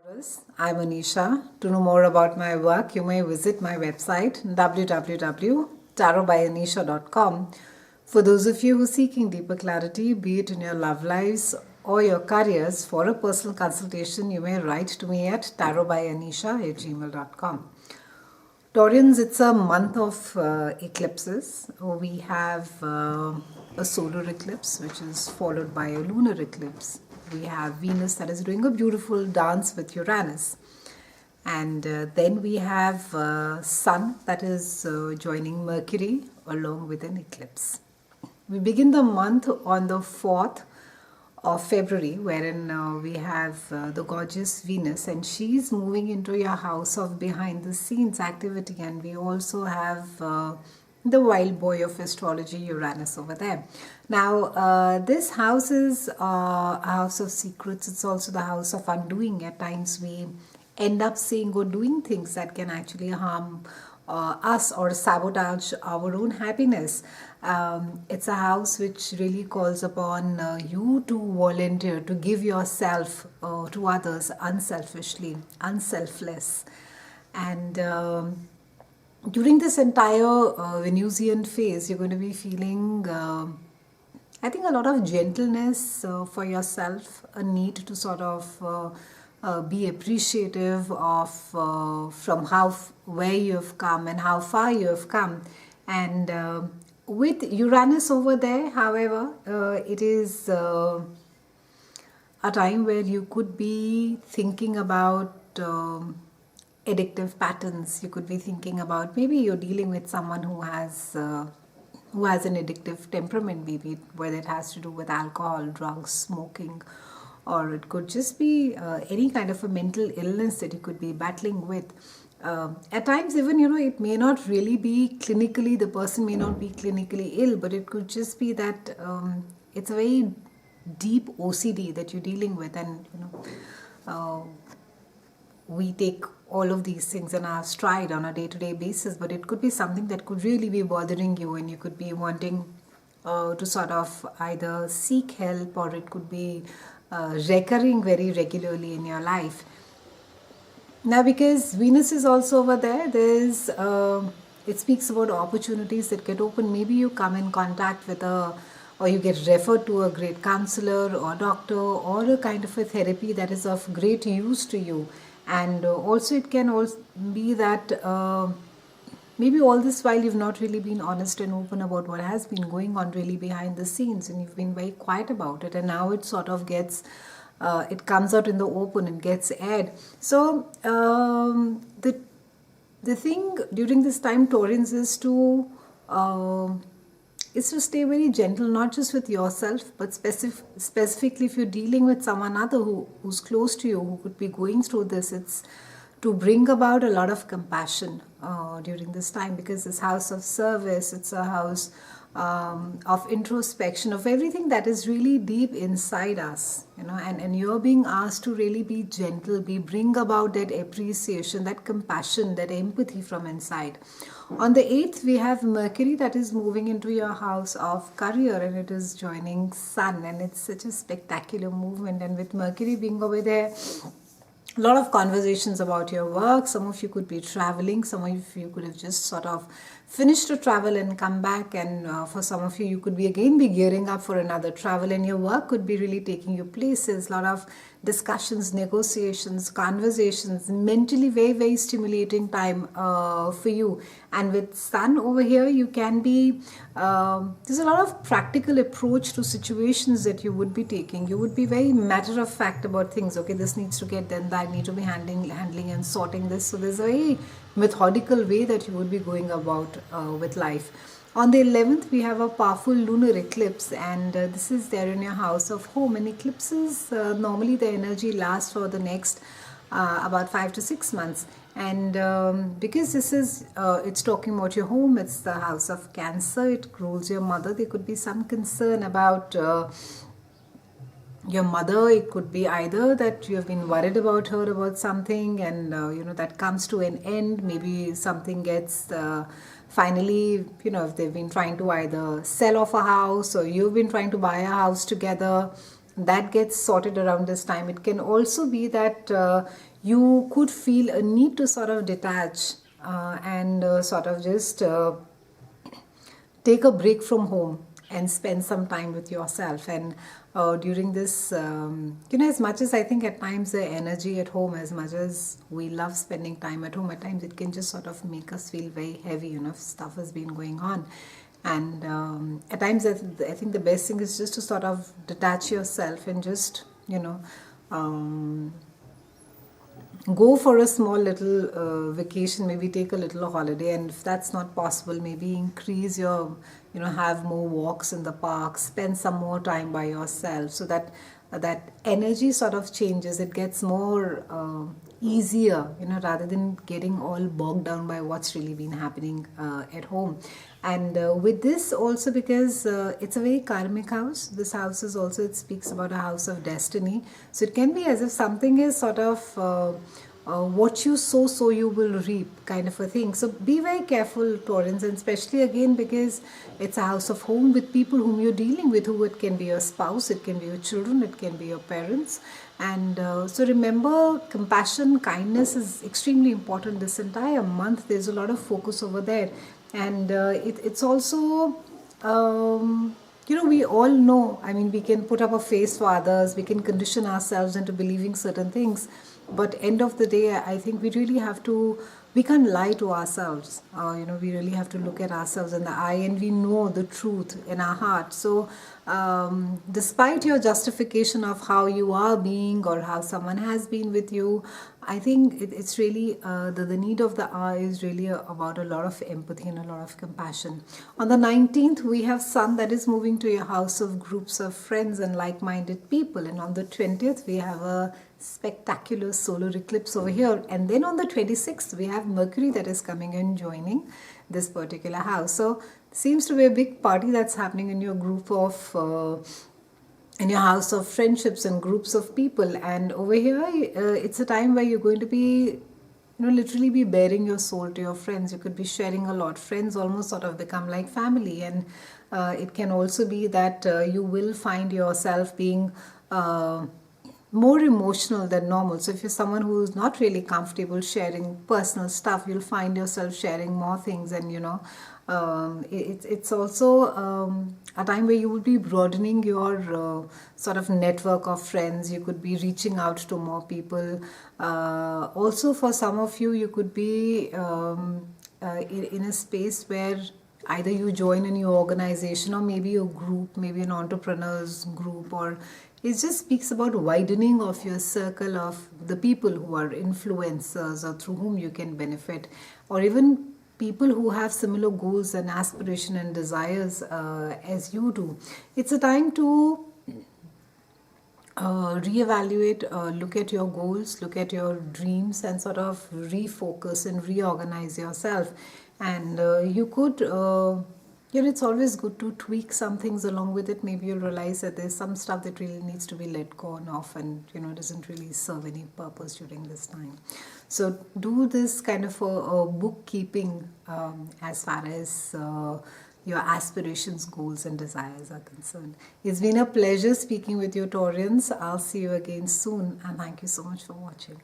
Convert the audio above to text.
I'm Anisha. To know more about my work, you may visit my website www.tarotbyanisha.com. For those of you who are seeking deeper clarity, be it in your love lives or your careers, for a personal consultation, you may write to me at tarotbyanisha@gmail.com. Taurians, it's a month of eclipses. We have a solar eclipse, which is followed by a lunar eclipse. We have Venus that is doing a beautiful dance with Uranus. And then we have Sun that is joining Mercury along with an eclipse. We begin the month on the 4th of February, wherein we have the gorgeous Venus, and she's moving into your house of behind the scenes activity. And we also have the wild boy of astrology, Uranus, over there. Now, this house is a house of secrets. It's also the house of undoing. At times, we end up saying or doing things that can actually harm us or sabotage our own happiness. It's a house which really calls upon you to volunteer, to give yourself to others unselfishly, unselfless. And during this entire Venusian phase, you're going to be feeling, I think, a lot of gentleness for yourself, a need to sort of be appreciative of from where you have come and how far you have come. And with Uranus over there, however, it is a time where you could be thinking about addictive patterns. You could be thinking about, maybe you're dealing with someone who has an addictive temperament, maybe whether it has to do with alcohol, drugs, smoking, or it could just be any kind of a mental illness that you could be battling with. At times, even, it may not really be clinically, the person may not be clinically ill, but it could just be that it's a very deep OCD that you're dealing with. And, we take all of these things in our stride on a day-to-day basis, but it could be something that could really be bothering you, and you could be wanting to sort of either seek help, or it could be recurring very regularly in your life. Now, because Venus is also over there, it speaks about opportunities that get open. Maybe you come in contact with or you get referred to a great counselor or doctor, or a kind of a therapy that is of great use to you. And also it can also be that maybe all this while you've not really been honest and open about what has been going on really behind the scenes, and you've been very quiet about it, and now it sort of gets it comes out in the open and gets aired. So the thing during this time, Taurans, is to stay very gentle, not just with yourself, but specifically if you're dealing with someone other who's close to you, who could be going through this. It's to bring about a lot of compassion during this time, because this house of service, it's a house of introspection, of everything that is really deep inside us, and you're being asked to really be gentle, bring about that appreciation, that compassion, that empathy from inside. On the 8th, we have Mercury that is moving into your house of career, and it is joining Sun, and it's such a spectacular movement. And with Mercury being over there, a lot of conversations about your work. Some of you could be traveling. Some of you could have just sort of finished a travel and come back. And for some of you, you could be gearing up for another travel. And your work could be really taking you places. A lot of discussions, negotiations, conversations, mentally very, very stimulating time for you. And with Sun over here, you can be, there's a lot of practical approach to situations that you would be taking. You would be very matter of fact about things. Okay, this needs to get done, that I need to be handling and sorting this. So there's a very methodical way that you would be going about with life. On the 11th, we have a powerful lunar eclipse, and this is there in your house of home. And eclipses, normally the energy lasts for the next about 5 to 6 months. And because this is, it's talking about your home, it's the house of Cancer, it rules your mother. There could be some concern about your mother. It could be either that you have been worried about her about something, and that comes to an end. Maybe something gets finally, if they've been trying to either sell off a house, or you've been trying to buy a house together, that gets sorted around this time. It can also be that you could feel a need to sort of detach and sort of just take a break from home and spend some time with yourself. And during this, as much as I think at times the energy at home, as much as we love spending time at home, at times it can just sort of make us feel very heavy, if stuff has been going on. And at times I think the best thing is just to sort of detach yourself and just, um, go for a small little vacation, maybe take a little holiday. And if that's not possible, maybe increase your, have more walks in the park, spend some more time by yourself, so that that energy sort of changes. It gets more easier, rather than getting all bogged down by what's really been happening at home. And with this also, because it's a very karmic house, this house is also, it speaks about a house of destiny. So it can be as if something is sort of what you sow, so you will reap, kind of a thing. So be very careful, Taurans, and especially again because it's a house of home with people whom you're dealing with, who it can be your spouse, it can be your children, it can be your parents. And so remember, compassion, kindness is extremely important this entire month. There's a lot of focus over there. And it's also, we all know, I mean, we can put up a face for others, we can condition ourselves into believing certain things. But end of the day, I think we really have to, we can't lie to ourselves. We really have to look at ourselves in the eye, and we know the truth in our heart. So despite your justification of how you are being or how someone has been with you, I think it's really, the need of the hour is really about a lot of empathy and a lot of compassion. On the 19th, we have Sun that is moving to your house of groups of friends and like-minded people. And on the 20th, we have a spectacular solar eclipse over here. And then on the 26th, we have Mercury that is coming and joining this particular house. So seems to be a big party that's happening in your group of in your house of friendships and groups of people. And over here, it's a time where you're going to be, literally be bearing your soul to your friends. You could be sharing a lot. Friends almost sort of become like family. And it can also be that you will find yourself being more emotional than normal. So if you're someone who's not really comfortable sharing personal stuff, you'll find yourself sharing more things. And it's also a time where you will be broadening your sort of network of friends. You could be reaching out to more people. Also for some of you, you could be in a space where either you join a new organization, or maybe a group, maybe an entrepreneur's group, or it just speaks about widening of your circle of the people who are influencers or through whom you can benefit, or even people who have similar goals and aspiration and desires as you do. It's a time to reevaluate, look at your goals, look at your dreams, and sort of refocus and reorganize yourself. And you could, it's always good to tweak some things along with it. Maybe you'll realize that there's some stuff that really needs to be let go of, and doesn't really serve any purpose during this time. So do this kind of a bookkeeping as far as your aspirations, goals and desires are concerned. It's been a pleasure speaking with you, Taurians. I'll see you again soon, and thank you so much for watching.